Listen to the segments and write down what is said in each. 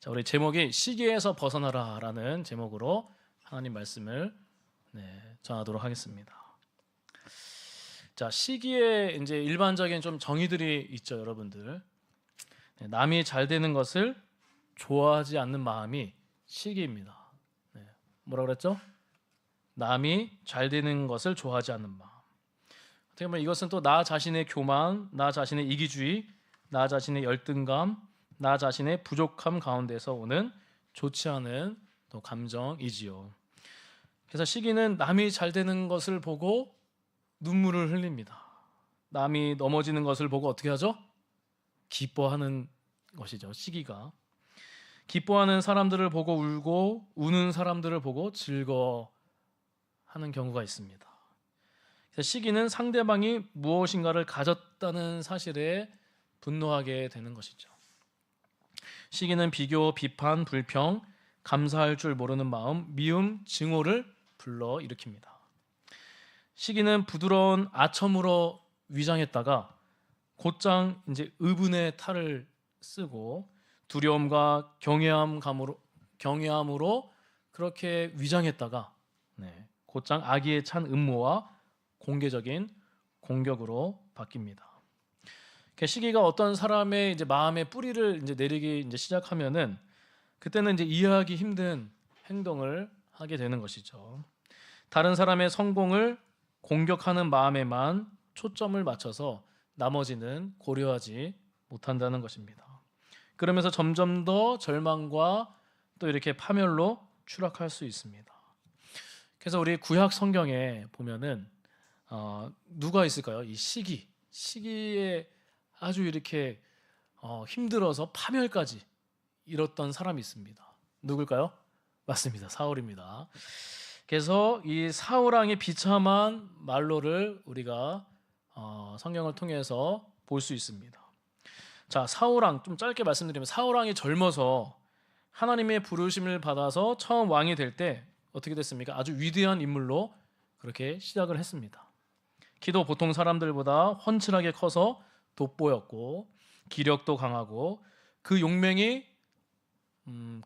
자, 우리 제목이 시기에서 벗어나라라는 제목으로 하나님 말씀을 전하도록 하겠습니다. 자, 시기에 이제 일반적인 좀 정의들이 있죠, 여러분들. 남이 잘 되는 것을 좋아하지 않는 마음이 시기입니다. 뭐라 그랬죠? 남이 잘 되는 것을 좋아하지 않는 마음. 어떻게 보면 이것은 또 나 자신의 교만, 나 자신의 이기주의, 나 자신의 열등감, 나 자신의 부족함 가운데서 오는 좋지 않은 또 감정이지요. 그래서 시기는 남이 잘 되는 것을 보고 눈물을 흘립니다. 남이 넘어지는 것을 보고 어떻게 하죠? 기뻐하는 것이죠. 시기가. 기뻐하는 사람들을 보고 울고 우는 사람들을 보고 즐거워하는 경우가 있습니다. 그래서 시기는 상대방이 무엇인가를 가졌다는 사실에 분노하게 되는 것이죠. 시기는 비교, 비판, 불평, 감사할 줄 모르는 마음, 미움, 증오를 불러일으킵니다. 시기는 부드러운 아첨으로 위장했다가 곧장 이제 의분의 탈을 쓰고 두려움과 경외함으로 그렇게 위장했다가 곧장 악의에 찬 음모와 공개적인 공격으로 바뀝니다. 시기가 어떤 사람의 이제 마음의 뿌리를 이제 내리기 이제 시작하면은 그때는 이제 이해하기 힘든 행동을 하게 되는 것이죠. 다른 사람의 성공을 공격하는 마음에만 초점을 맞춰서 나머지는 고려하지 못한다는 것입니다. 그러면서 점점 더 절망과 또 이렇게 파멸로 추락할 수 있습니다. 그래서 우리 구약 성경에 보면은 누가 있을까요? 이 시기에 아주 이렇게 힘들어서 파멸까지 이뤘던 사람이 있습니다. 누굴까요? 맞습니다. 사울입니다. 그래서 이 사울왕의 비참한 말로를 우리가 성경을 통해서 볼 수 있습니다. 자, 사울왕 좀 짧게 말씀드리면 사울왕이 젊어서 하나님의 부르심을 받아서 처음 왕이 될 때 어떻게 됐습니까? 아주 위대한 인물로 그렇게 시작을 했습니다. 키도 보통 사람들보다 훤칠하게 커서 돋보였고 기력도 강하고 그 용맹이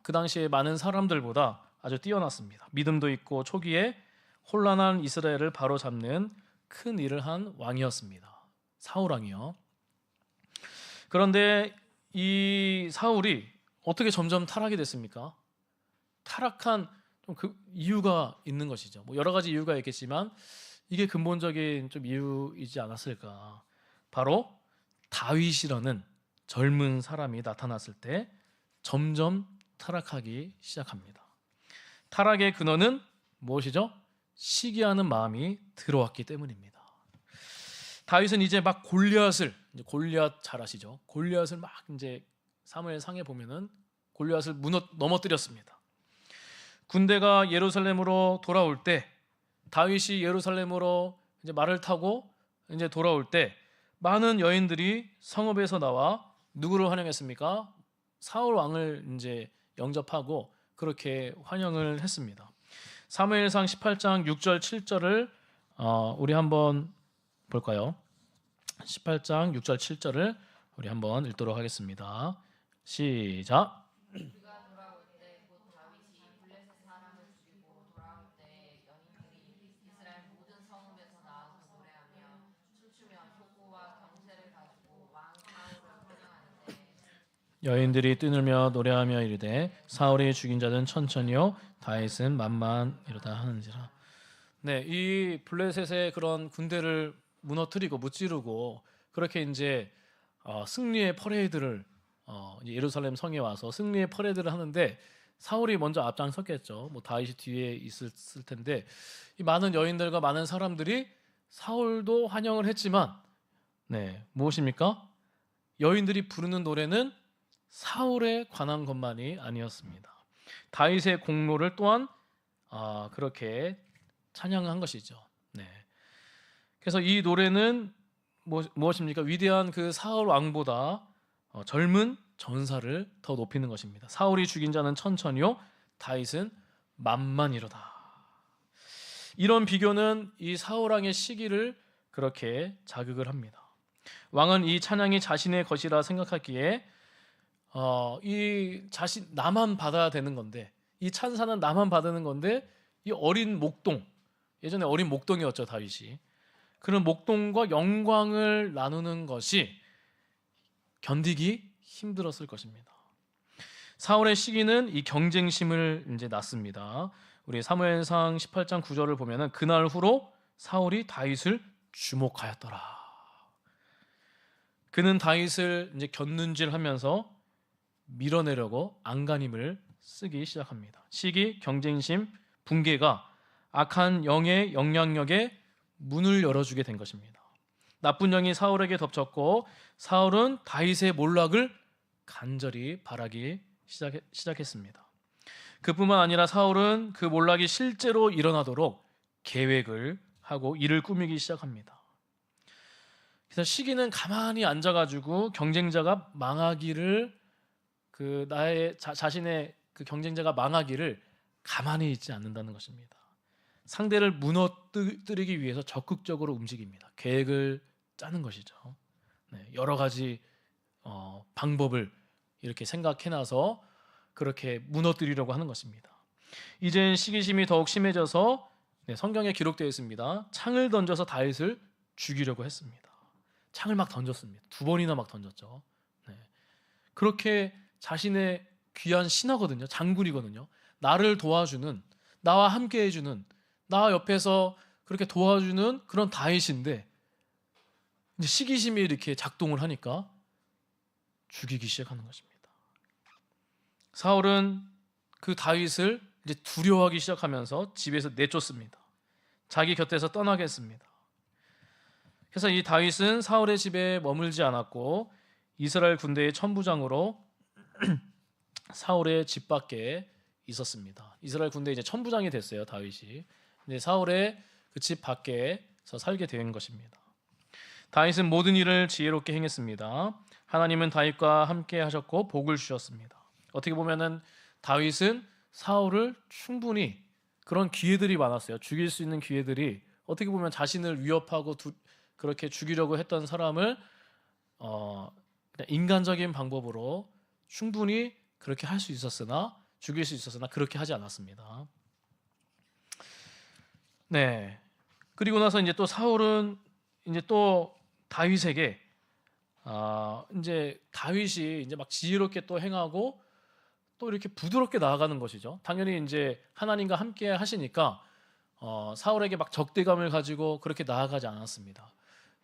그 당시에 많은 사람들보다 아주 뛰어났습니다. 믿음도 있고 초기에 혼란한 이스라엘을 바로잡는 큰 일을 한 왕이었습니다. 사울왕이요. 그런데 이 사울이 어떻게 점점 타락이 됐습니까? 타락한 그 이유가 있는 것이죠. 뭐 여러 가지 이유가 있겠지만 이게 근본적인 좀 이유이지 않았을까? 바로 다윗이라는 젊은 사람이 나타났을 때 점점 타락하기 시작합니다. 타락의 근원은 무엇이죠? 시기하는 마음이 들어왔기 때문입니다. 다윗은 이제 막 골리앗 잘 아시죠? 골리앗을 막 이제 사무엘상에 보면은 골리앗을 넘어뜨렸습니다. 군대가 예루살렘으로 돌아올 때 다윗이 예루살렘으로 이제 말을 타고 이제 돌아올 때 많은 여인들이 성읍에서 나와 누구를 환영했습니까? 사울 왕을 이제 영접하고 그렇게 환영을 했습니다. 사무엘상 18장 6절 7절을 우리 한번 볼까요? 18장 6절 7절을 우리 한번 읽도록 하겠습니다. 시작. 여인들이 뛰놀며 노래하며 이르되 사울이 죽인 자는 천천히요 다윗은 만만이로다 하는지라. 네, 이 블레셋의 그런 군대를 무너뜨리고 무찌르고 그렇게 이제 승리의 퍼레이드를 예루살렘 성에 와서 승리의 퍼레이드를 하는데 사울이 먼저 앞장섰겠죠. 뭐 다윗이 뒤에 있을 텐데 이 많은 여인들과 많은 사람들이 사울도 환영을 했지만 무엇입니까? 여인들이 부르는 노래는 사울에 관한 것만이 아니었습니다. 다윗의 공로를 또한 그렇게 찬양한 것이죠. 그래서 이 노래는 무엇입니까? 위대한 그 사울 왕보다 젊은 전사를 더 높이는 것입니다. 사울이 죽인 자는 천천히요, 다윗은 만만이로다. 이런 비교는 이 사울 왕의 시기를 그렇게 자극을 합니다. 왕은 이 찬양이 자신의 것이라 생각하기에 이 자신 나만 받아야 되는 건데, 이 찬사는 나만 받는 건데, 이 어린 목동, 예전에 어린 목동이었죠 다윗이. 그런 목동과 영광을 나누는 것이 견디기 힘들었을 것입니다. 사울의 시기는 이 경쟁심을 이제 낳습니다. 우리 사무엘상 18장 9절을 보면은 그날 후로 사울이 다윗을 주목하였더라. 그는 다윗을 이제 곁눈질하면서 밀어내려고 안간힘을 쓰기 시작합니다. 시기, 경쟁심, 붕괴가 악한 영의 영향력에 문을 열어주게 된 것입니다. 나쁜 영이 사울에게 덮쳤고 사울은 다윗의 몰락을 간절히 바라기 시작했습니다. 그뿐만 아니라 사울은 그 몰락이 실제로 일어나도록 계획을 하고 일을 꾸미기 시작합니다. 그래서 시기는 가만히 앉아가지고 경쟁자가 망하기를 자신의 그 경쟁자가 망하기를 가만히 있지 않는다는 것입니다. 상대를 무너뜨리기 위해서 적극적으로 움직입니다. 계획을 짜는 것이죠. 여러 가지 방법을 이렇게 생각해놔서 그렇게 무너뜨리려고 하는 것입니다. 이젠 시기심이 더욱 심해져서 성경에 기록되어 있습니다. 창을 던져서 다윗을 죽이려고 했습니다. 창을 막 던졌습니다. 2번이나 막 던졌죠. 그렇게 자신의 귀한 신하거든요. 장군이거든요. 나를 도와주는, 나와 함께 해주는, 나 옆에서 그렇게 도와주는 그런 다윗인데 이제 시기심이 이렇게 작동을 하니까 죽이기 시작하는 것입니다. 사울은 그 다윗을 이제 두려워하기 시작하면서 집에서 내쫓습니다. 자기 곁에서 떠나게 했습니다. 그래서 이 다윗은 사울의 집에 머물지 않았고 이스라엘 군대의 천부장으로 사울의 집 밖에 있었습니다. 이스라엘 군대 이제 천부장이 됐어요, 다윗이. 이제 사울의 그 집 밖에서 살게 된 것입니다. 다윗은 모든 일을 지혜롭게 행했습니다. 하나님은 다윗과 함께 하셨고 복을 주셨습니다. 어떻게 보면은 다윗은 사울을 충분히 그런 기회들이 많았어요. 죽일 수 있는 기회들이, 어떻게 보면 자신을 위협하고 그렇게 죽이려고 했던 사람을 그냥 인간적인 방법으로 충분히 그렇게 할 수 있었으나, 죽일 수 있었으나 그렇게 하지 않았습니다. 그리고 나서 이제 또 사울은 이제 또 다윗에게 이제 다윗이 이제 막 지혜롭게 또 행하고 또 이렇게 부드럽게 나아가는 것이죠. 당연히 이제 하나님과 함께 하시니까 사울에게 막 적대감을 가지고 그렇게 나아가지 않았습니다.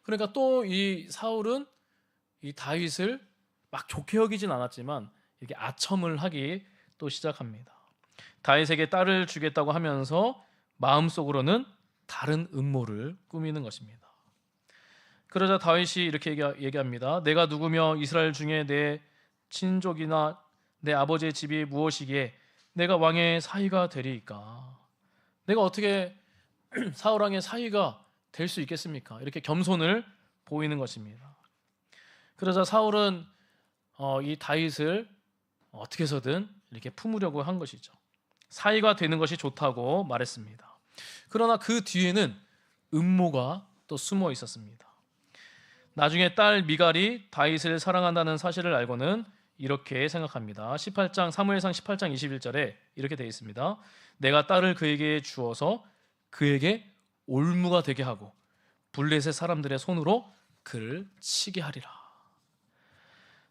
그러니까 또 이 사울은 이 다윗을 막 좋게 여기진 않았지만 이렇게 아첨을 하기 또 시작합니다. 다윗에게 딸을 주겠다고 하면서 마음속으로는 다른 음모를 꾸미는 것입니다. 그러자 다윗이 이렇게 얘기합니다. 내가 누구며 이스라엘 중에 내 친족이나 내 아버지의 집이 무엇이기에 내가 왕의 사위가 되리이까? 내가 어떻게 사울 왕의 사위가 될 수 있겠습니까? 이렇게 겸손을 보이는 것입니다. 그러자 사울은 이 다윗을 어떻게 해서든 이렇게 품으려고 한 것이죠. 사위가 되는 것이 좋다고 말했습니다. 그러나 그 뒤에는 음모가 또 숨어 있었습니다. 나중에 딸 미갈이 다윗을 사랑한다는 사실을 알고는 이렇게 생각합니다. 사무엘상 18장 21절에 이렇게 되어 있습니다. 내가 딸을 그에게 주어서 그에게 올무가 되게 하고 블레셋 사람들의 손으로 그를 치게 하리라.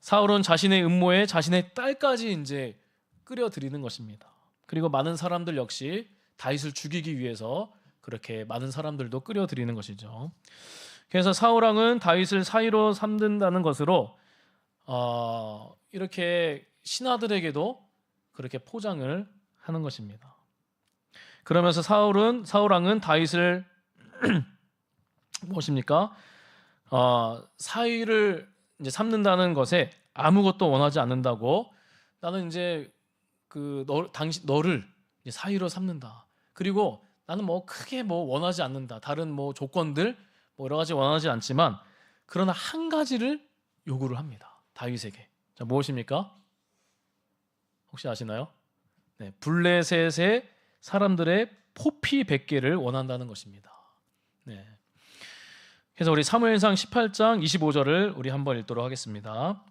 사울은 자신의 음모에 자신의 딸까지 이제 끌어들이는 것입니다. 그리고 많은 사람들 역시 다윗을 죽이기 위해서 그렇게 많은 사람들도 끌어들이는 것이죠. 그래서 사울 왕은 다윗을 사위로 삼는다는 것으로 이렇게 신하들에게도 그렇게 포장을 하는 것입니다. 그러면서 사울 왕은 다윗을 무엇입니까? 사위를 이제 삼는다는 것에 아무것도 원하지 않는다고, 나는 이제 너를 이제 사위로 삼는다. 그리고 나는 뭐 크게 뭐 원하지 않는다. 다른 뭐 조건들 뭐 여러 가지 원하지 않지만 그러나 한 가지를 요구를 합니다. 다윗에게. 자, 무엇입니까? 혹시 아시나요? 블레셋의 사람들의 포피 100개를 원한다는 것입니다. 그래서 우리 사무엘상 18장 25절을 우리 한번 읽도록 하겠습니다.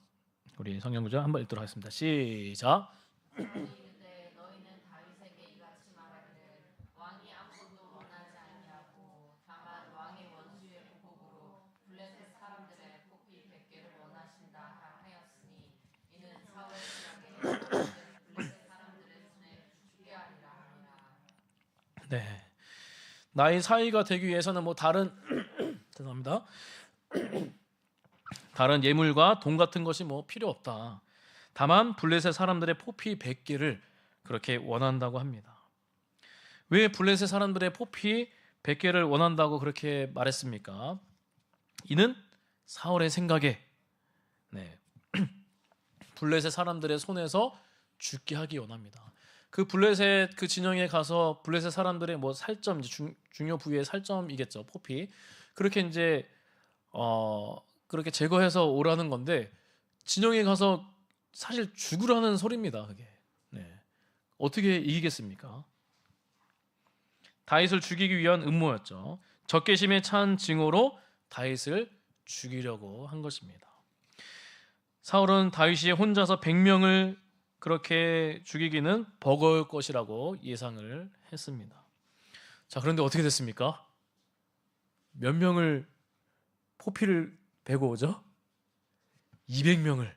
우리 성경 구절 한번 읽도록 하겠습니다. 시작. 그때 너희는 다윗에게 이같이 말하기를 왕이 아무것도 원하지 아니하고 다만 왕의 원수의 보복으로 블레셋 사람들의 포피 100개를 원하신다 하였으니 이는 사울의 지략에 블레셋 사람들의 손에 죽게 하리라 하니라. 네. 나의 사위가 되기 위해서는 뭐 다른 죄송합니다. 다른 예물과 돈 같은 것이 뭐 필요 없다. 다만 블레셋 사람들의 포피 100개를 그렇게 원한다고 합니다. 왜 블레셋 사람들의 포피 100개를 원한다고 그렇게 말했습니까? 이는 사울의 생각에 블레셋 사람들의 손에서 죽게 하기 원합니다. 그 블레셋 그 진영에 가서 블레셋 사람들의 뭐 살점 중요 부위의 살점이겠죠. 포피 그렇게 이제 그렇게 제거해서 오라는 건데 진영에 가서 사실 죽으라는 소리입니다. 그게 어떻게 이기겠습니까? 다윗을 죽이기 위한 음모였죠. 적개심에 찬 징후로 다윗을 죽이려고 한 것입니다. 사울은 다윗이 혼자서 100명을 그렇게 죽이기는 버거울 것이라고 예상을 했습니다. 자, 그런데 어떻게 됐습니까? 몇 명을 포피를 베고 오죠? 200명을.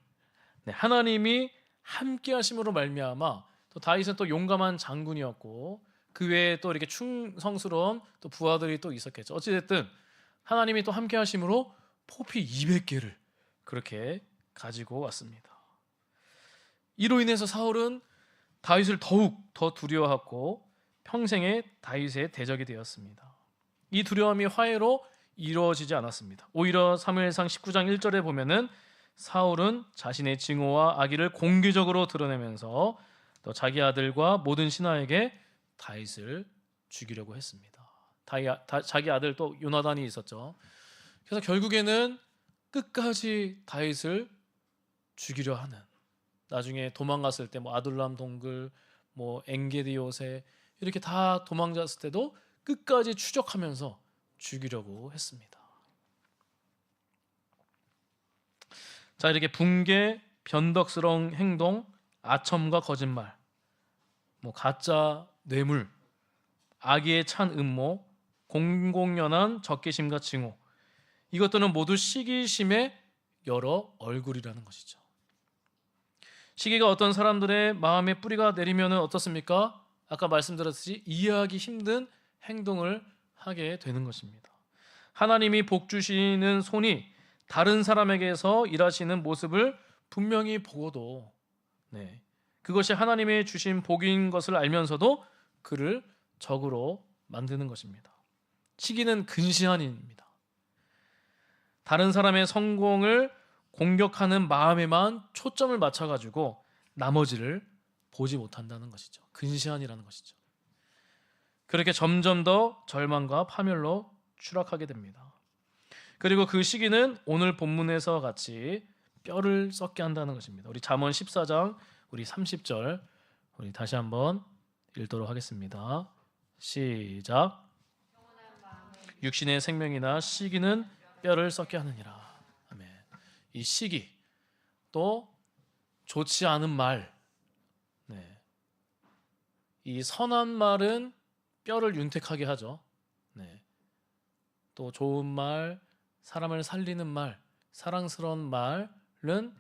하나님이 함께 하심으로 말미암아 또 다윗은 또 용감한 장군이었고 그 외에 또 이렇게 충성스러운 또 부하들이 또 있었겠죠. 어찌 됐든 하나님이 또 함께 하심으로 포피 200개를 그렇게 가지고 왔습니다. 이로 인해서 사울은 다윗을 더욱 더 두려워하고 평생에 다윗의 대적이 되었습니다. 이 두려움이 화해로 이루어지지 않았습니다. 오히려 사무엘상 19장 1절에 보면은 사울은 자신의 증오와 악의를 공개적으로 드러내면서 또 자기 아들과 모든 신하에게 다윗을 죽이려고 했습니다. 자기 아들 또 요나단이 있었죠. 그래서 결국에는 끝까지 다윗을 죽이려 하는, 나중에 도망갔을 때 뭐 아둘람 동굴, 뭐 엔게디 요새 이렇게 다 도망갔을 때도 끝까지 추적하면서 죽이려고 했습니다. 자, 이렇게 붕괴, 변덕스러운 행동, 아첨과 거짓말, 뭐 가짜 뇌물, 악의에 찬 음모, 공공연한 적개심과 증오, 이것들은 모두 시기심의 여러 얼굴이라는 것이죠. 시기가 어떤 사람들의 마음에 뿌리가 내리면 어떻습니까? 아까 말씀드렸듯이 이해하기 힘든 행동을 하게 되는 것입니다. 하나님이 복 주시는 손이 다른 사람에게서 일하시는 모습을 분명히 보고도 그것이 하나님의 주신 복인 것을 알면서도 그를 적으로 만드는 것입니다. 시기는 근시안입니다. 다른 사람의 성공을 공격하는 마음에만 초점을 맞춰가지고 나머지를 보지 못한다는 것이죠. 근시안이라는 것이죠. 그렇게 점점 더 절망과 파멸로 추락하게 됩니다. 그리고 그 시기는 오늘 본문에서 같이 뼈를 썩게 한다는 것입니다. 우리 잠언 14장 우리 30절 우리 다시 한번 읽도록 하겠습니다. 시작. 육신의 생명이나 시기는 뼈를 썩게 하느니라. 아멘. 이 시기 또 좋지 않은 말, 이 선한 말은 뼈를 윤택하게 하죠. 또 좋은 말, 사람을 살리는 말, 사랑스러운 말은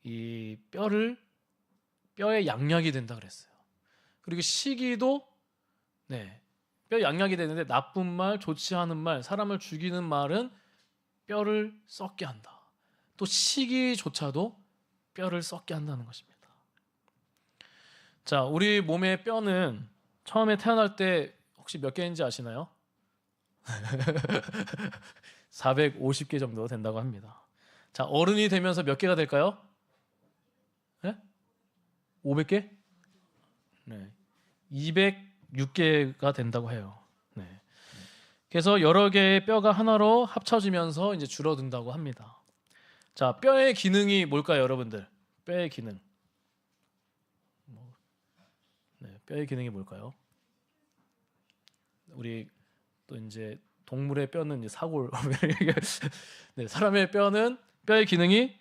이 뼈의 양약이 된다 그랬어요. 그리고 시기도 뼈 양약이 되는데 나쁜 말, 좋지 않은 말, 사람을 죽이는 말은 뼈를 썩게 한다. 또 시기조차도 뼈를 썩게 한다는 것입니다. 자, 우리 몸의 뼈는 처음에 태어날 때 혹시 몇 개인지 아시나요? 450개 정도 된다고 합니다. 자, 어른이 되면서 몇 개가 될까요? 500개? 206개가 된다고 해요. 그래서 여러 개의 뼈가 하나로 합쳐지면서 이제 줄어든다고 합니다. 자, 뼈의 기능이 뭘까요, 여러분들? 뼈의 기능. 뼈의 기능이 뭘까요? 우리 또 이제 동물의 뼈는 이제 사골. 사람의 뼈의 기능이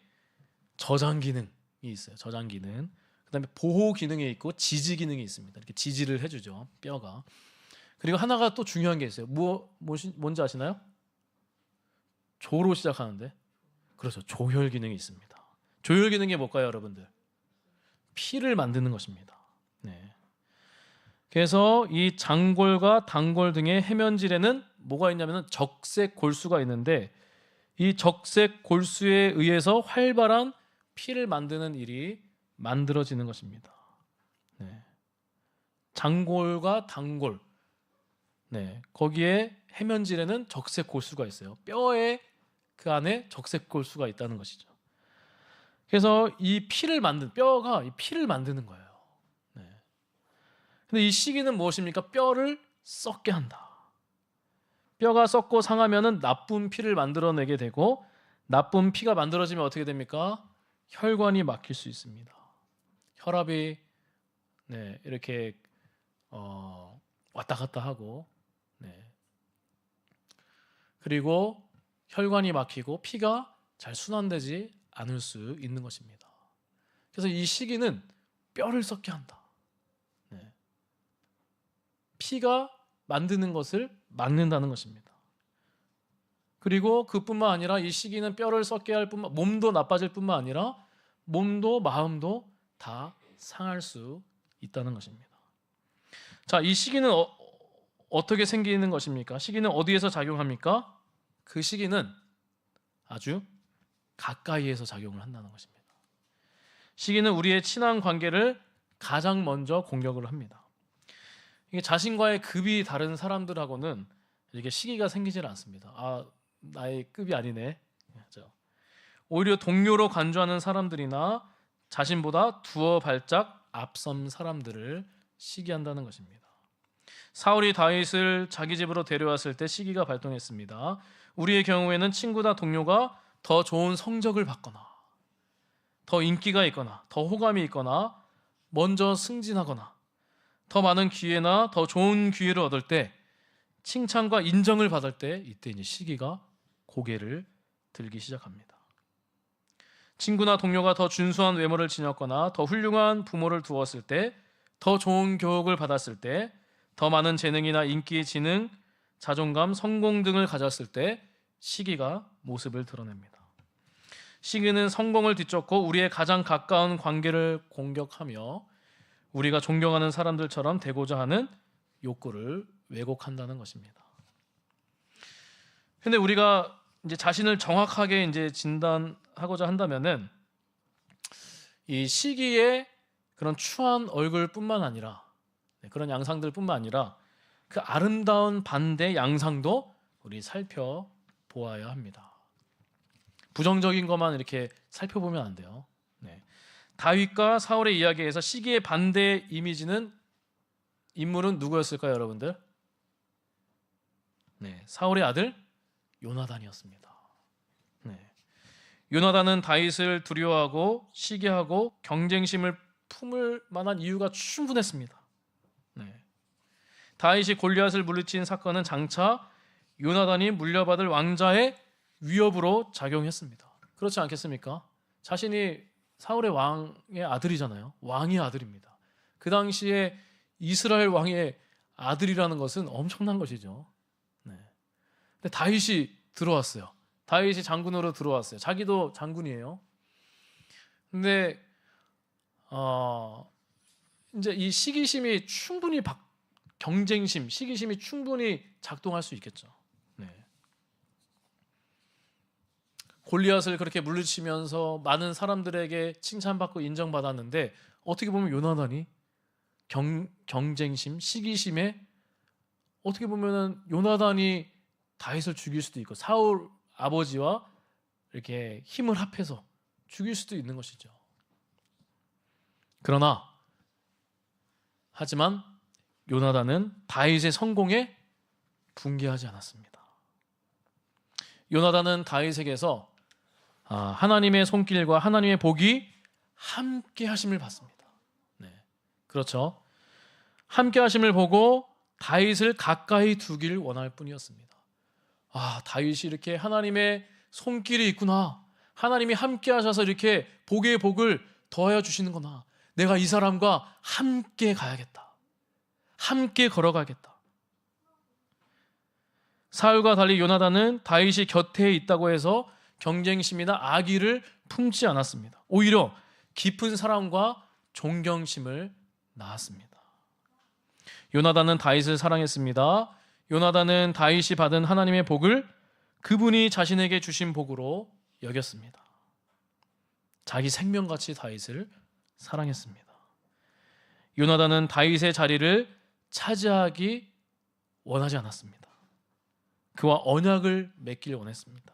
저장 기능이 있어요. 저장 기능. 그다음에 보호 기능이 있고 지지 기능이 있습니다. 이렇게 지지를 해주죠. 뼈가. 그리고 하나가 또 중요한 게 있어요. 뭔지 아시나요? 조로 시작하는데, 그렇죠. 조혈 기능이 있습니다. 조혈 기능이 뭘까요, 여러분들? 피를 만드는 것입니다. 네. 그래서 이 장골과 단골 등의 해면질에는 뭐가 있냐면 적색 골수가 있는데, 이 적색 골수에 의해서 활발한 피를 만드는 일이 만들어지는 것입니다. 네. 장골과 단골, 네, 거기에 해면질에는 적색 골수가 있어요. 뼈에 그 안에 적색 골수가 있다는 것이죠. 그래서 이 피를 만든 뼈가 이 피를 만드는 거예요. 네. 근데 이 시기는 무엇입니까? 뼈를 썩게 한다. 뼈가 썩고 상하면은 나쁜 피를 만들어내게 되고, 나쁜 피가 만들어지면 어떻게 됩니까? 혈관이 막힐 수 있습니다. 혈압이 네, 이렇게 왔다 갔다 하고, 네. 그리고 혈관이 막히고 피가 잘 순환되지 않을 수 있는 것입니다. 그래서 이 시기는 뼈를 썩게 한다. 네. 피가 만드는 것을 막는다는 것입니다. 그리고 그뿐만 아니라 이 시기는 뼈를 썩게 할 뿐만, 몸도 나빠질 뿐만 아니라 몸도 마음도 다 상할 수 있다는 것입니다. 자, 이 시기는 어떻게 생기는 것입니까? 시기는 어디에서 작용합니까? 그 시기는 아주 가까이에서 작용을 한다는 것입니다. 시기는 우리의 친한 관계를 가장 먼저 공격을 합니다. 이게 자신과의 급이 다른 사람들하고는 이렇게 시기가 생기질 않습니다. 아, 나의 급이 아니네. 오히려 동료로 간주하는 사람들이나 자신보다 두어 발짝 앞선 사람들을 시기한다는 것입니다. 사울이 다윗을 자기 집으로 데려왔을 때 시기가 발동했습니다. 우리의 경우에는 친구나 동료가 더 좋은 성적을 받거나, 더 인기가 있거나, 더 호감이 있거나, 먼저 승진하거나, 더 많은 기회나 더 좋은 기회를 얻을 때, 칭찬과 인정을 받을 때, 이때 이제 시기가 고개를 들기 시작합니다. 친구나 동료가 더 준수한 외모를 지녔거나, 더 훌륭한 부모를 두었을 때, 더 좋은 교육을 받았을 때, 더 많은 재능이나 인기, 지능, 자존감, 성공 등을 가졌을 때 시기가 모습을 드러냅니다. 시기는 성공을 뒤쫓고 우리의 가장 가까운 관계를 공격하며 우리가 존경하는 사람들처럼 되고자 하는 욕구를 왜곡한다는 것입니다. 근데 우리가 이제 자신을 정확하게 이제 진단하고자 한다면은 이 시기의 그런 추한 얼굴뿐만 아니라, 그런 양상들뿐만 아니라 그 아름다운 반대 양상도 우리 살펴보아야 합니다. 부정적인 것만 이렇게 살펴보면 안 돼요. 네. 다윗과 사울의 이야기에서 시기의 반대 이미지는 인물은 누구였을까요, 여러분들? 네, 사울의 아들 요나단이었습니다. 네. 요나단은 다윗을 두려워하고 시기하고 경쟁심을 품을 만한 이유가 충분했습니다. 네. 다윗이 골리앗을 물리친 사건은 장차 요나단이 물려받을 왕자의 위협으로 작용했습니다. 그렇지 않겠습니까? 자신이 사울의 왕의 아들이잖아요. 왕의 아들입니다. 그 당시에 이스라엘 왕의 아들이라는 것은 엄청난 것이죠. 네. 근데 다윗이 들어왔어요. 다윗이 장군으로 들어왔어요. 자기도 장군이에요. 근데 이제 이 시기심이 충분히 경쟁심, 시기심이 충분히 작동할 수 있겠죠. 네. 골리앗을 그렇게 물리치면서 많은 사람들에게 칭찬받고 인정받았는데 어떻게 보면 요나단이 경쟁심, 시기심에 어떻게 보면은 요나단이 다윗을 죽일 수도 있고 사울 아버지와 이렇게 힘을 합해서 죽일 수도 있는 것이죠. 하지만 요나단은 다윗의 성공에 붕괴하지 않았습니다. 요나단은 다윗에게서 하나님의 손길과 하나님의 복이 함께 하심을 받습니다. 네, 그렇죠. 함께 하심을 보고 다윗을 가까이 두길 원할 뿐이었습니다. 다윗이 이렇게 하나님의 손길이 있구나, 하나님이 함께 하셔서 이렇게 복의 복을 더하여 주시는 거나 내가 이 사람과 함께 가야겠다. 함께 걸어가겠다. 사울과 달리 요나단은 다윗이 곁에 있다고 해서 경쟁심이나 악의를 품지 않았습니다. 오히려 깊은 사랑과 존경심을 낳았습니다. 요나단은 다윗을 사랑했습니다. 요나단은 다윗이 받은 하나님의 복을 그분이 자신에게 주신 복으로 여겼습니다. 자기 생명같이 다윗을 사랑했습니다. 요나단은 다윗의 자리를 차지하기 원하지 않았습니다. 그와 언약을 맺길 원했습니다.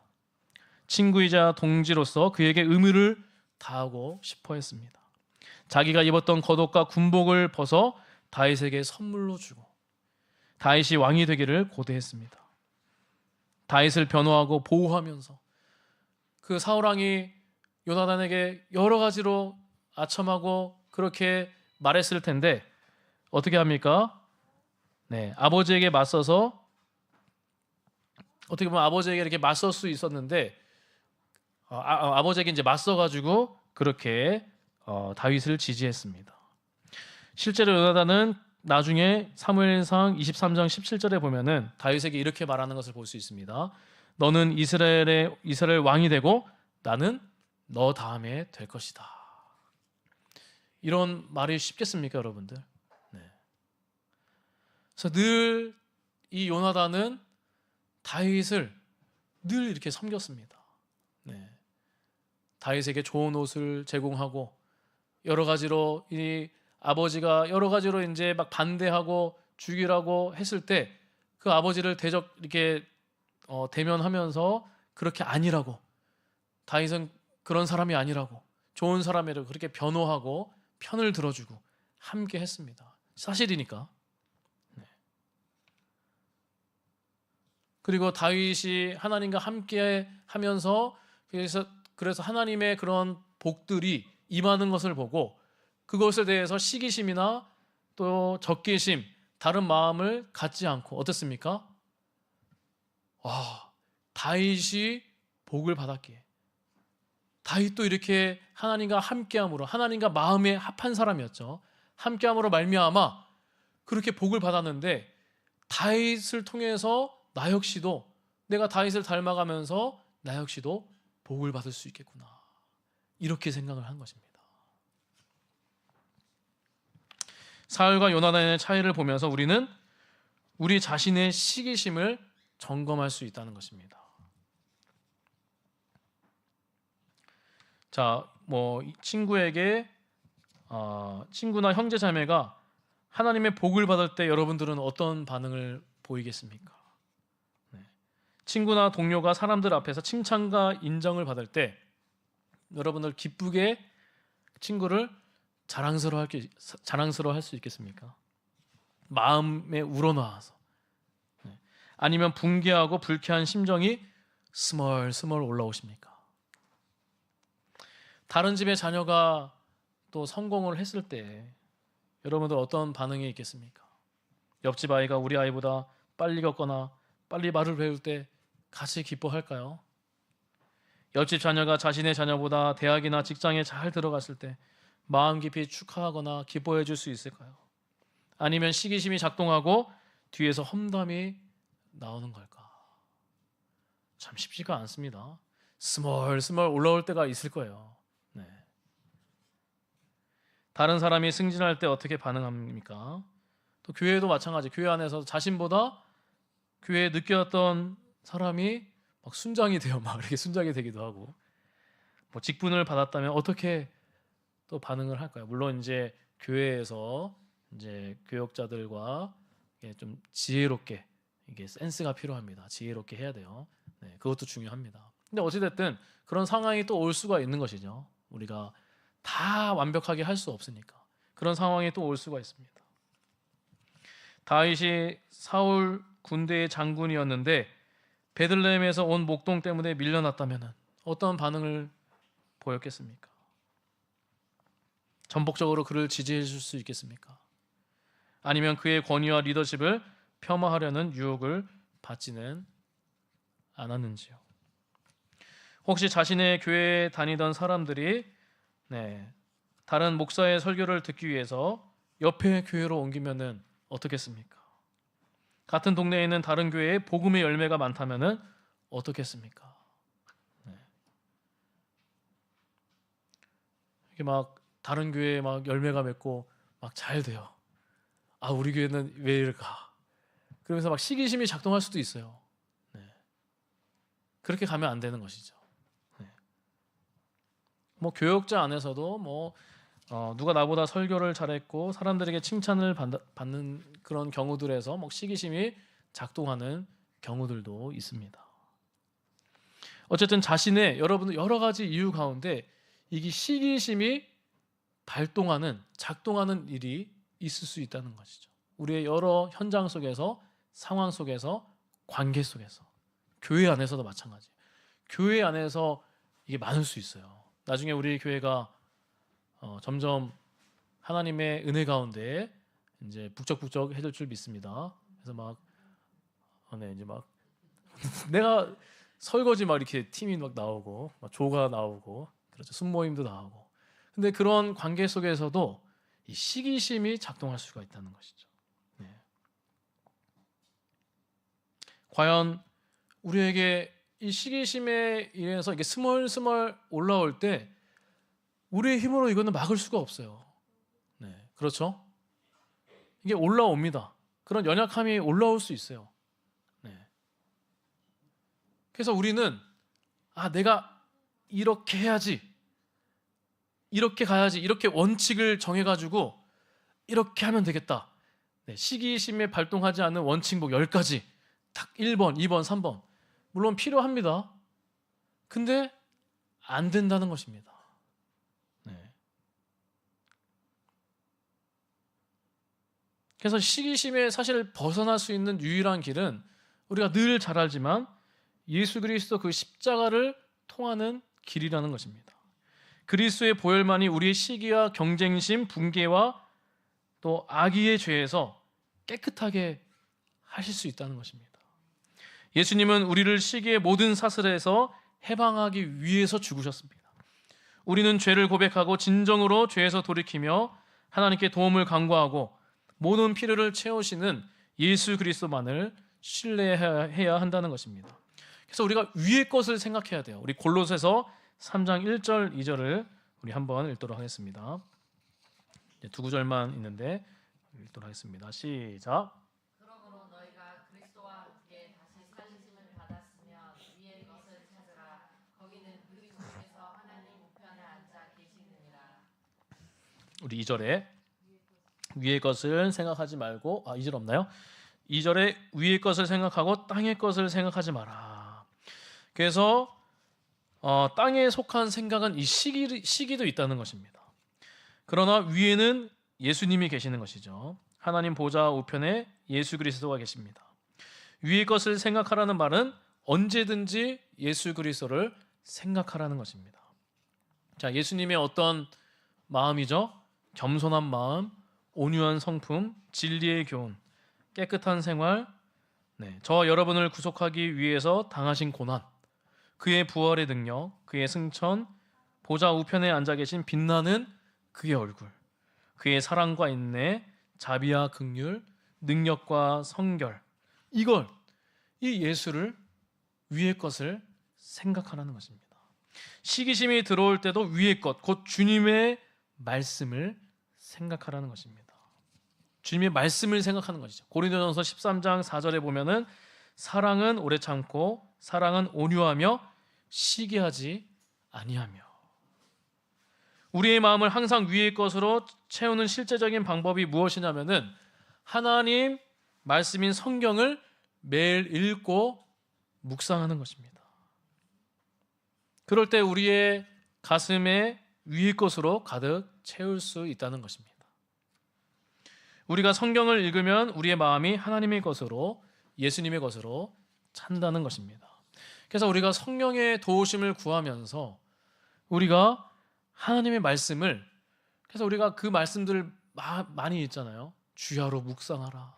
친구이자 동지로서 그에게 의무를 다하고 싶어 했습니다. 자기가 입었던 겉옷과 군복을 벗어 다윗에게 선물로 주고 다윗이 왕이 되기를 고대했습니다. 다윗을 변호하고 보호하면서 그 사울왕이 요나단에게 여러 가지로 아첨하고 그렇게 말했을 텐데 어떻게 합니까? 네, 아버지에게 맞서서 어떻게 보면 아버지에게 이렇게 맞설 수 있었는데 아버지에게 이제 맞서가지고 그렇게 다윗을 지지했습니다. 실제로 요나단은 나중에 사무엘상 23장 17절에 보면은 다윗에게 이렇게 말하는 것을 볼 수 있습니다. 너는 이스라엘 왕이 되고 나는 너 다음에 될 것이다. 이런 말이 쉽겠습니까, 여러분들? 네. 그래서 늘 이 요나단은 다윗을 늘 이렇게 섬겼습니다. 네. 다윗에게 좋은 옷을 제공하고 여러 가지로 이 아버지가 여러 가지로 이제 막 반대하고 죽이라고 했을 때 그 아버지를 이렇게 대면하면서 그렇게 아니라고 다윗은 그런 사람이 아니라고 좋은 사람이라고 그렇게 변호하고 편을 들어주고 함께 했습니다. 사실이니까. 네. 그리고 다윗이 하나님과 함께 하면서 그래서 하나님의 그런 복들이 임하는 것을 보고 그것에 대해서 시기심이나 또 적개심, 다른 마음을 갖지 않고 어떻습니까? 와, 다윗이 복을 받았기에 다윗도 이렇게 하나님과 함께함으로 하나님과 마음에 합한 사람이었죠. 함께함으로 말미암아 그렇게 복을 받았는데 다윗을 통해서 나 역시도 내가 다윗을 닮아가면서 나 역시도 복을 받을 수 있겠구나. 이렇게 생각을 한 것입니다. 사울과 요나단의 차이를 보면서 우리는 우리 자신의 시기심을 점검할 수 있다는 것입니다. 자, 친구에게 친구나 형제 자매가 하나님의 복을 받을 때 여러분들은 어떤 반응을 보이겠습니까? 네. 친구나 동료가 사람들 앞에서 칭찬과 인정을 받을 때 여러분들 기쁘게 친구를 자랑스러워할 수 있겠습니까? 마음에 우러나와서 네. 아니면 붕괴하고 불쾌한 심정이 스멀스멀 올라오십니까? 다른 집의 자녀가 또 성공을 했을 때 여러분들 어떤 반응이 있겠습니까? 옆집 아이가 우리 아이보다 빨리 걷거나 빨리 말을 배울 때 같이 기뻐할까요? 옆집 자녀가 자신의 자녀보다 대학이나 직장에 잘 들어갔을 때 마음 깊이 축하하거나 기뻐해 줄 수 있을까요? 아니면 시기심이 작동하고 뒤에서 험담이 나오는 걸까? 참 쉽지가 않습니다. 스멀스멀 올라올 때가 있을 거예요. 네. 다른 사람이 승진할 때 어떻게 반응합니까? 또 교회도 마찬가지. 교회 안에서 자신보다 교회에 늦게 왔던 사람이 막 순장이 돼요. 막 이렇게 순장이 되기도 하고. 직분을 받았다면 어떻게 또 반응을 할까요? 물론 이제 교회에서 이제 교역자들과 좀 지혜롭게 이게 센스가 필요합니다. 지혜롭게 해야 돼요. 네, 그것도 중요합니다. 근데 어찌됐든 그런 상황이 또 올 수가 있는 것이죠. 우리가 다 완벽하게 할 수 없으니까 그런 상황이 또 올 수가 있습니다. 다윗이 사울 군대의 장군이었는데 베들레헴에서 온 목동 때문에 밀려났다면 어떤 반응을 보였겠습니까? 전폭적으로 그를 지지해 줄 수 있겠습니까? 아니면 그의 권위와 리더십을 폄하하려는 유혹을 받지는 않았는지요? 혹시 자신의 교회에 다니던 사람들이 다른 목사의 설교를 듣기 위해서 옆에 교회로 옮기면은 어떻겠습니까? 같은 동네에 있는 다른 교회에 복음의 열매가 많다면은 어떻겠습니까? 이게 막 다른 교회에 막 열매가 맺고 막 잘 돼요. 아, 우리 교회는 왜 이럴까? 그러면서 막 시기심이 작동할 수도 있어요. 그렇게 가면 안 되는 것이죠. 뭐 교역자 안에서도 뭐 누가 나보다 설교를 잘했고 사람들에게 칭찬을 받는 그런 경우들에서 뭐 시기심이 작동하는 경우들도 있습니다. 어쨌든 자신의 여러분들 여러 가지 이유 가운데 이게 시기심이 작동하는 일이 있을 수 있다는 것이죠. 우리의 여러 현장 속에서, 상황 속에서, 관계 속에서, 교회 안에서도 마찬가지예요. 교회 안에서 이게 많을 수 있어요. 나중에 우리 교회가 점점 하나님의 은혜 가운데 이제 북적북적해질 줄 믿습니다. 그래서 막 이제 막 내가 설거지 막 이렇게 팀이 막 나오고 막 조가 나오고 그렇죠. 순모임도 나오고. 근데 그런 관계 속에서도 이 시기심이 작동할 수가 있다는 것이죠. 과연 우리에게 이 시기심에 의해서 이게 스멀스멀 올라올 때 우리의 힘으로 이거는 막을 수가 없어요. 그렇죠? 이게 올라옵니다. 그런 연약함이 올라올 수 있어요. 그래서 우리는 내가 이렇게 해야지, 이렇게 가야지, 이렇게 원칙을 정해가지고 이렇게 하면 되겠다. 시기심에 발동하지 않는 원칙 10가지 딱 1번, 2번, 3번 물론 필요합니다. 근데 안 된다는 것입니다. 그래서 시기심에 사실 벗어날 수 있는 유일한 길은 우리가 늘 잘 알지만 예수 그리스도 그 십자가를 통하는 길이라는 것입니다. 그리스도의 보혈만이 우리의 시기와 경쟁심, 분개와 또 악의의 죄에서 깨끗하게 하실 수 있다는 것입니다. 예수님은 우리를 시기의 모든 사슬에서 해방하기 위해서 죽으셨습니다. 우리는 죄를 고백하고 진정으로 죄에서 돌이키며 하나님께 도움을 간구하고 모든 필요를 채우시는 예수 그리스도만을 신뢰해야 한다는 것입니다. 그래서 우리가 위의 것을 생각해야 돼요. 우리 골로새서 3장 1절 2절을 우리 한번 읽도록 하겠습니다. 두 구절만 있는데 읽도록 하겠습니다. 시작. 그러므로 너희가 그리스도와 함께 다시 살리심을 받았으면 위의 것을 찾으라. 거기는 그리스도께서 하나님 우편에 앉아 계시느니라. 우리 2절에 위의 것을 생각하지 말고 2절 없나요? 2절에 위의 것을 생각하고 땅의 것을 생각하지 마라. 그래서 땅에 속한 생각은 이 시기도 있다는 것입니다. 그러나 위에는 예수님이 계시는 것이죠. 하나님 보좌 우편에 예수 그리스도가 계십니다. 위의 것을 생각하라는 말은 언제든지 예수 그리스도를 생각하라는 것입니다. 자, 예수님의 어떤 마음이죠? 겸손한 마음, 온유한 성품, 진리의 교훈, 깨끗한 생활, 저와 여러분을 구속하기 위해서 당하신 고난, 그의 부활의 능력, 그의 승천, 보좌 우편에 앉아 계신 빛나는 그의 얼굴, 그의 사랑과 인내, 자비와 긍휼, 능력과 성결, 이 예수를 위의 것을 생각하라는 것입니다. 시기심이 들어올 때도 위의 것, 곧 주님의 말씀을 생각하라는 것입니다. 주님의 말씀을 생각하는 것이죠. 고린도전서 13장 4절에 보면은 사랑은 오래 참고 사랑은 온유하며 시기하지 아니하며. 우리의 마음을 항상 위의 것으로 채우는 실제적인 방법이 무엇이냐면은 하나님 말씀인 성경을 매일 읽고 묵상하는 것입니다. 그럴 때 우리의 가슴에 위의 것으로 가득 채울 수 있다는 것입니다. 우리가 성경을 읽으면 우리의 마음이 하나님의 것으로, 예수님의 것으로 찬다는 것입니다. 그래서 우리가 성령의 도우심을 구하면서 우리가 하나님의 말씀을, 그래서 우리가 그 말씀들을 많이 읽잖아요. 주야로 묵상하라.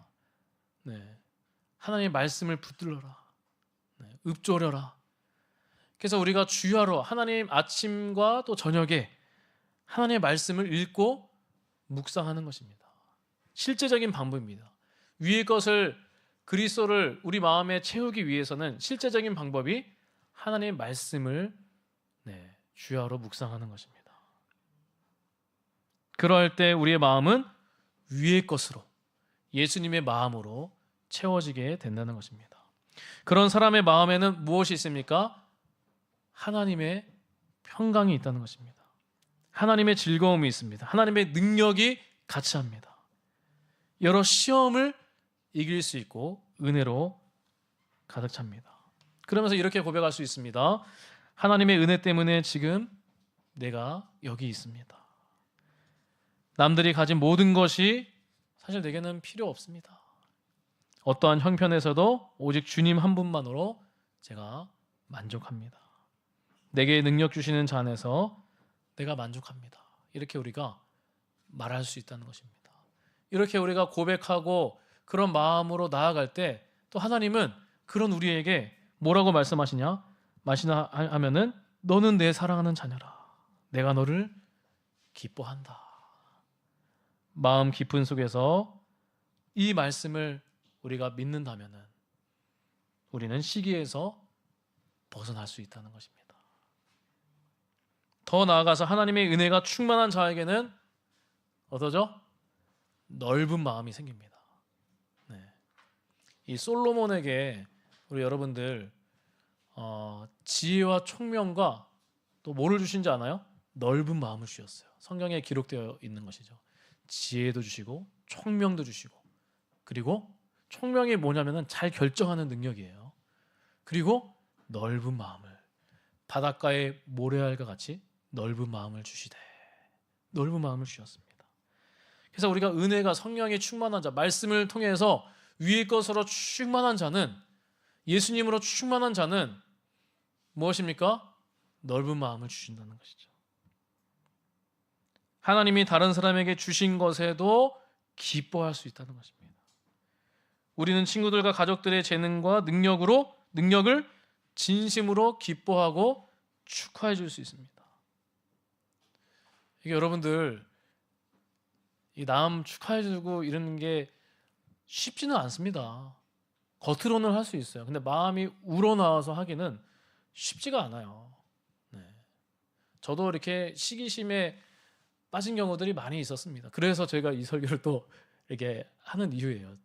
하나님의 말씀을 붙들러라. 읊조려라. 그래서 우리가 주야로 하나님 아침과 또 저녁에 하나님의 말씀을 읽고 묵상하는 것입니다. 실제적인 방법입니다. 위의 것을 그리스도를 우리 마음에 채우기 위해서는 실제적인 방법이 하나님의 말씀을 주야로 묵상하는 것입니다. 그럴 때 우리의 마음은 위의 것으로 예수님의 마음으로 채워지게 된다는 것입니다. 그런 사람의 마음에는 무엇이 있습니까? 하나님의 평강이 있다는 것입니다. 하나님의 즐거움이 있습니다. 하나님의 능력이 같이 합니다. 여러 시험을 이길 수 있고 은혜로 가득 찹니다. 그러면서 이렇게 고백할 수 있습니다. 하나님의 은혜 때문에 지금 내가 여기 있습니다. 남들이 가진 모든 것이 사실 내게는 필요 없습니다. 어떠한 형편에서도 오직 주님 한 분만으로 제가 만족합니다. 내게 능력 주시는 자 안에서 내가 만족합니다. 이렇게 우리가 말할 수 있다는 것입니다. 이렇게 우리가 고백하고 그런 마음으로 나아갈 때 또 하나님은 그런 우리에게 뭐라고 말씀하시냐 하면은 너는 내 사랑하는 자녀라. 내가 너를 기뻐한다. 마음 깊은 속에서 이 말씀을 우리가 믿는다면은 우리는 시기에서 벗어날 수 있다는 것입니다. 더 나아가서 하나님의 은혜가 충만한 자에게는 어떠죠? 넓은 마음이 생깁니다. 이 솔로몬에게 우리 여러분들 지혜와 총명과 또 뭐를 주신지 아나요? 넓은 마음을 주셨어요. 성경에 기록되어 있는 것이죠. 지혜도 주시고 총명도 주시고, 그리고 총명이 뭐냐면은 잘 결정하는 능력이에요. 그리고 넓은 마음을, 바닷가의 모래알과 같이 넓은 마음을 주시되 넓은 마음을 주셨습니다. 그래서 우리가 은혜가 성령이 충만한 자, 말씀을 통해서 위의 것으로 충만한 자는, 예수님으로 충만한 자는 무엇입니까? 넓은 마음을 주신다는 것이죠. 하나님이 다른 사람에게 주신 것에도 기뻐할 수 있다는 것입니다. 우리는 친구들과 가족들의 재능과 능력을 진심으로 기뻐하고 축하해 줄 수 있습니다. 이게 여러분들 이 남 축하해 주고 이러는 게 쉽지는 않습니다. 겉으로는 할 수 있어요. 근데 마음이 우러나와서 하기는 쉽지가 않아요. 저도 이렇게 시기심에 빠진 경우들이 많이 있었습니다. 그래서 제가 이 설교를 또 이렇게 하는 이유예요.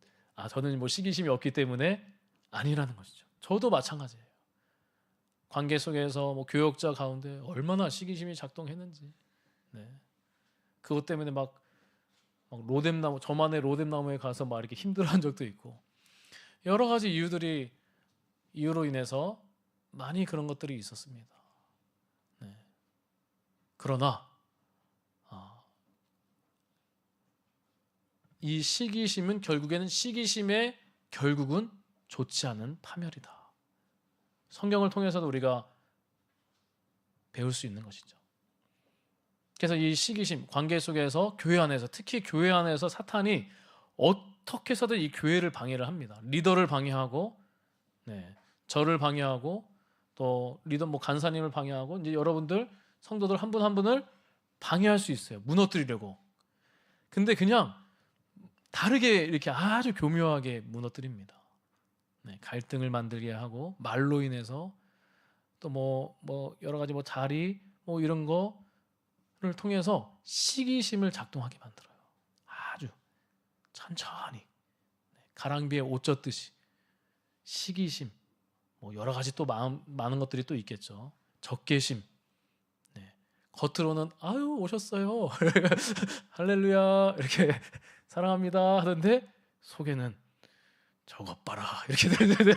저는 뭐 시기심이 없기 때문에 아니라는 것이죠. 저도 마찬가지예요. 관계 속에서 뭐 교역자 가운데 얼마나 시기심이 작동했는지, 그것 때문에 막 로뎀나무, 저만의 로뎀나무에 가서 막 이렇게 힘들어한 적도 있고, 여러 가지 이유로 인해서 많이 그런 것들이 있었습니다. 그러나 이 시기심은 시기심의 결국은 좋지 않은 파멸이다. 성경을 통해서도 우리가 배울 수 있는 것이죠. 그래서 이 시기심, 관계 속에서, 교회 안에서, 특히 교회 안에서 사탄이 어떻게 해서든 이 교회를 방해를 합니다. 리더를 방해하고, 저를 방해하고, 또 리더 간사님을 방해하고, 이제 여러분들 성도들 한 분 한 분을 방해할 수 있어요. 무너뜨리려고. 근데 그냥 다르게 이렇게 아주 교묘하게 무너뜨립니다. 갈등을 만들게 하고, 말로 인해서 또 여러 가지 자리 이런 거를 통해서 시기심을 작동하게 만들어요. 아주 천천히 가랑비에 옷 젖듯이 시기심, 여러 가지 또 많은 것들이 또 있겠죠. 적개심. 겉으로는 아유 오셨어요 할렐루야 이렇게 사랑합니다 하던데 속에는 저것 봐라 이렇게 되는데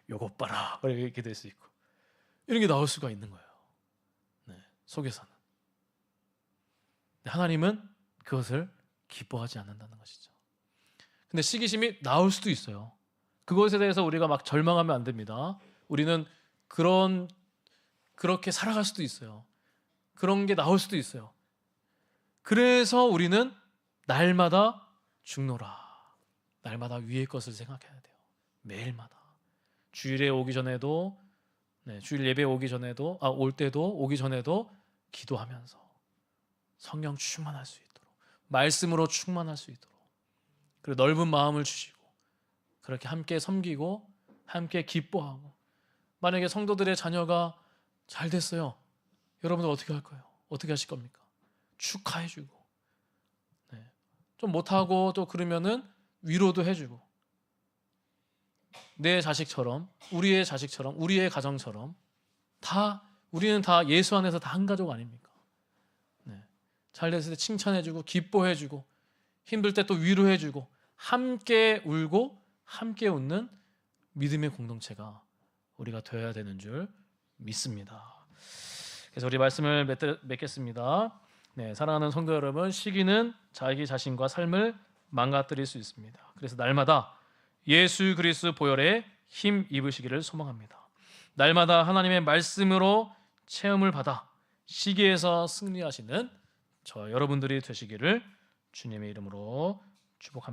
요것 봐라 이렇게 될 수 있고, 이런 게 나올 수가 있는 거예요. 속에서는. 하나님은 그것을 기뻐하지 않는다는 것이죠. 근데 시기심이 나올 수도 있어요. 그것에 대해서 우리가 막 절망하면 안 됩니다. 우리는 그렇게 살아갈 수도 있어요. 그런 게 나올 수도 있어요. 그래서 우리는 날마다 죽노라. 날마다 위의 것을 생각해야 돼요. 매일마다. 주일에 오기 전에도 주일 예배 오기 전에도 올 때도 오기 전에도 기도하면서 성령 충만할 수 있도록 말씀으로 충만할 수 있도록 그리고 넓은 마음을 주시고 그렇게 함께 섬기고 함께 기뻐하고 만약에 성도들의 자녀가 잘 됐어요. 여러분들 어떻게 할 거예요? 어떻게 하실 겁니까? 축하해주고 좀 못하고 또 그러면은 위로도 해주고 내 자식처럼 우리의 자식처럼 우리의 가정처럼 우리는 다 예수 안에서 다 한 가족 아닙니까? 잘 됐을 때 칭찬해주고 기뻐해주고 힘들 때 또 위로해주고 함께 울고 함께 웃는 믿음의 공동체가 우리가 되어야 되는 줄 믿습니다. 그래서 우리 말씀을 맺겠습니다. 사랑하는 성도 여러분, 시기는 자기 자신과 삶을 망가뜨릴 수 있습니다. 그래서 날마다 예수 그리스도 보혈에 힘 입으시기를 소망합니다. 날마다 하나님의 말씀으로 체험을 받아 시기에서 승리하시는 저 여러분들이 되시기를 주님의 이름으로 축복합니다.